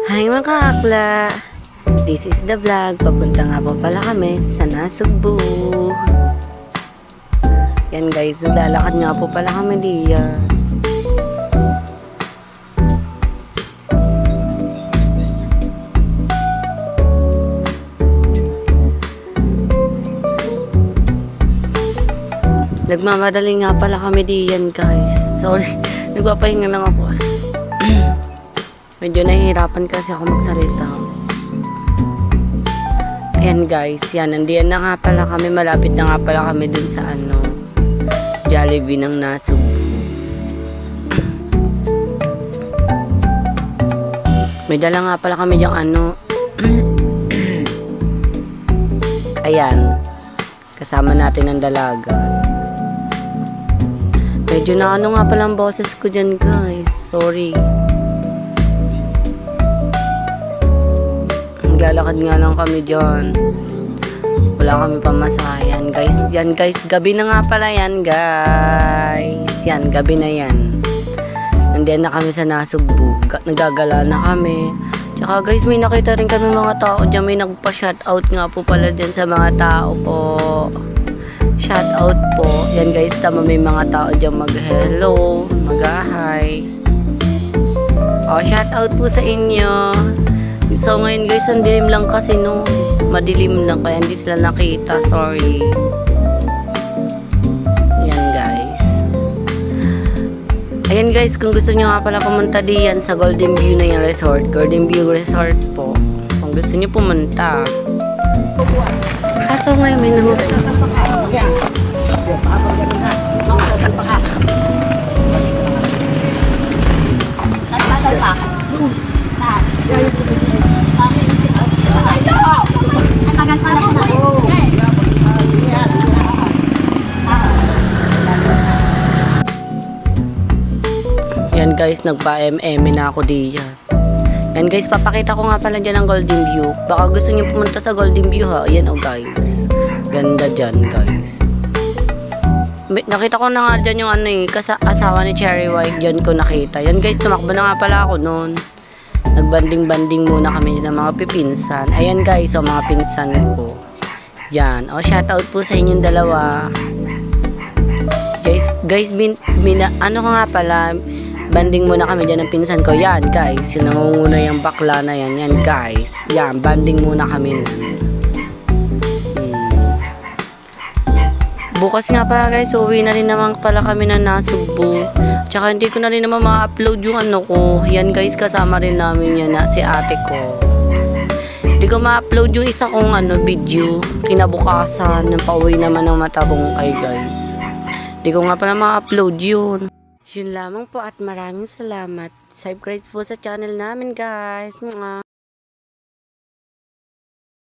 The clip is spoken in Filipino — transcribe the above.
Hi mga kaakla! This is the vlog. Papunta nga po pala kami sa Nasugbu. Yan guys, naglalakad nga po pala kami diyan. Nagmamadali nga pala kami diyan guys. Sorry, nagpapahinga lang ako. Medyo nahihirapan kasi ako magsalita. Ayan guys, yan, nandiyan na nga pala kami, malapit na nga pala kami dun sa Jollibee ng Nasugbu. May dala nga pala kami yung ayan, kasama natin ang dalaga. Medyo na nga pala ang boses ko dyan guys, sorry. Naglalakad nga lang kami dyan. Wala kami pamasayan guys. Yan guys, gabi na nga pala yan guys. Yan, gabi na yan. Nandiyan na kami sa Nasugbu. Nagagala na kami. Tsaka guys, may nakita rin kami mga tao dyan. May nagpa-shoutout nga po pala dyan sa mga tao po. Shoutout po. Yan guys, tama, may mga tao dyan mag-hello, mag-hi. Shoutout po sa inyo. So ngayon guys, ang dilim lang kasi no. Madilim lang kaya hindi sila nakita. Sorry. Yan guys. Ayan guys, kung gusto nyo nga pala pumunta diyan sa Golden View na yung resort. Golden View Resort po. Kung gusto nyo pumunta. Kaso ngayon may naman. Yan guys, nagpa-MM na ako diyan. Yan guys, papakita ko nga pala dyan ang Golden View. Baka gusto niyo pumunta sa Golden View ha. Yan guys. Ganda dyan guys. Nakita ko na nga dyan yung asawa ni Cherry White. Dyan ko nakita. Yan guys, tumakbo na nga pala ako noon. Nagbanding-banding muna kami ng mga pipinsan. Ayan guys, mga pinsan ko. Yan. Shoutout po sa inyong dalawa. Guys, ko nga pala, banding muna kami dyan ng pinsan ko. Yan guys, yung nangunguna yung bakla na yan. Yan guys. Yan, banding muna kami na. Bukas nga pala guys, uwi na rin naman pala kami na Nasugbu. Tsaka hindi ko na rin naman ma-upload yung ko. Yan guys, kasama rin namin yan si ate ko. Hindi ko ma-upload yung isa kong video. Kinabukasan, ng pauwi naman ng Matabungkay guys. Hindi ko nga pala ma-upload yun. Yun lamang po at maraming salamat. Subscribe po sa channel namin guys.